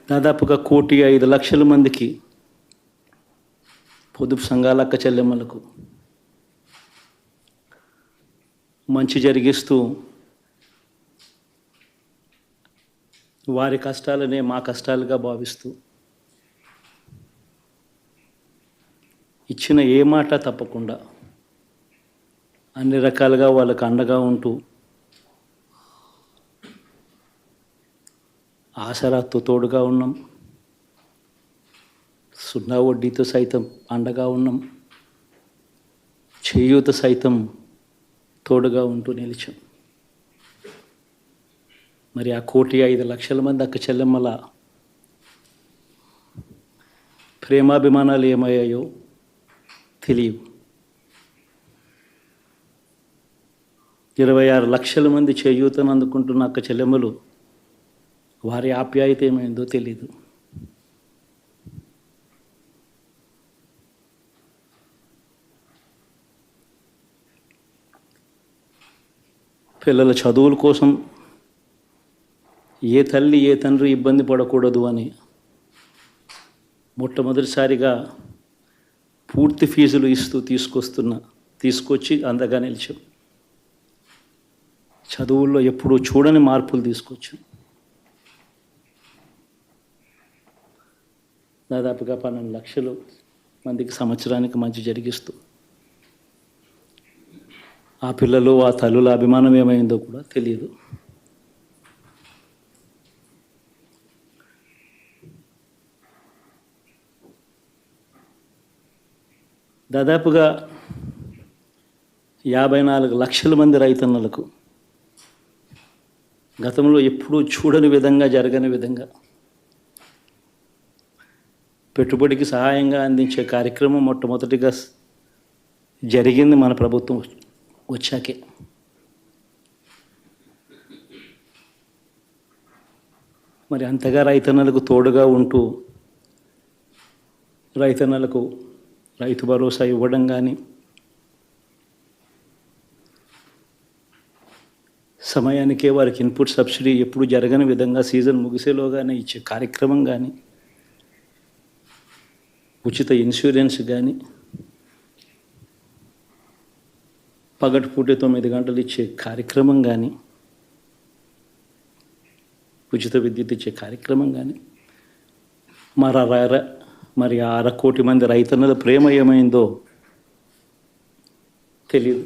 దాదాపుగా 1,05,00,000 మందికి పొదుపు సంఘాల అక్క చెల్లెమ్మలకు మంచి జరిగిస్తూ వారి కష్టాలనే మా కష్టాలుగా భావిస్తూ ఇచ్చిన ఏ మాట తప్పకుండా అన్ని రకాలుగా వాళ్ళకు అండగా ఉంటూ ఆసరాతో తోడుగా ఉన్నాం, సున్నా వడ్డీతో సైతం అండగా ఉన్నాం, చేయూత సైతం తోడుగా ఉంటూ నిలిచాం. మరి ఆ 1,05,00,000 మంది అక్క చెల్లెమ్మల ప్రేమాభిమానాలు ఏమయ్యాయో తెలియవు. 26 లక్షల మంది చేయూతను అందుకుంటున్న అక్క చెల్లెమ్మలు వారి ఆప్యాయత ఏమైందో తెలీదు. పిల్లల చదువుల కోసం ఏ తల్లి ఏ తండ్రి ఇబ్బంది పడకూడదు అని మొట్టమొదటిసారిగా పూర్తి ఫీజులు ఇస్తూ తీసుకొచ్చి అందగా నిలిచాం. చదువుల్లో ఎప్పుడూ చూడని మార్పులు తీసుకొచ్చాం. దాదాపుగా 12 లక్షల మందికి సంవత్సరానికి మంచి జరిగిస్తూ ఆ పిల్లలు ఆ తల్లుల అభిమానం ఏమైందో కూడా తెలియదు. దాదాపుగా 54 లక్షల మంది రైతన్నలకు గతంలో ఎప్పుడూ చూడని విధంగా జరగని విధంగా పెట్టుబడికి సహాయంగా అందించే కార్యక్రమం మొట్టమొదటిగా జరిగింది మన ప్రభుత్వం వచ్చాకే. మరి అంతగా రైతన్నలకు తోడుగా ఉంటూ రైతన్నలకు రైతు భరోసా ఇవ్వడం కానీ, సమయానికే వారికి ఇన్పుట్ సబ్సిడీ ఎప్పుడు జరగని విధంగా సీజన్ ముగిసేలోగానే ఇచ్చే కార్యక్రమం కానీ, ఉచిత ఇన్సూరెన్స్ కానీ, పగటిపూట 9 గంటలు ఇచ్చే కార్యక్రమం కానీ, ఉచిత విద్యుత్ ఇచ్చే కార్యక్రమం కానీ, మరి 1,00,00,000 మంది రైతన్నల ప్రేమ ఏమైందో తెలియదు.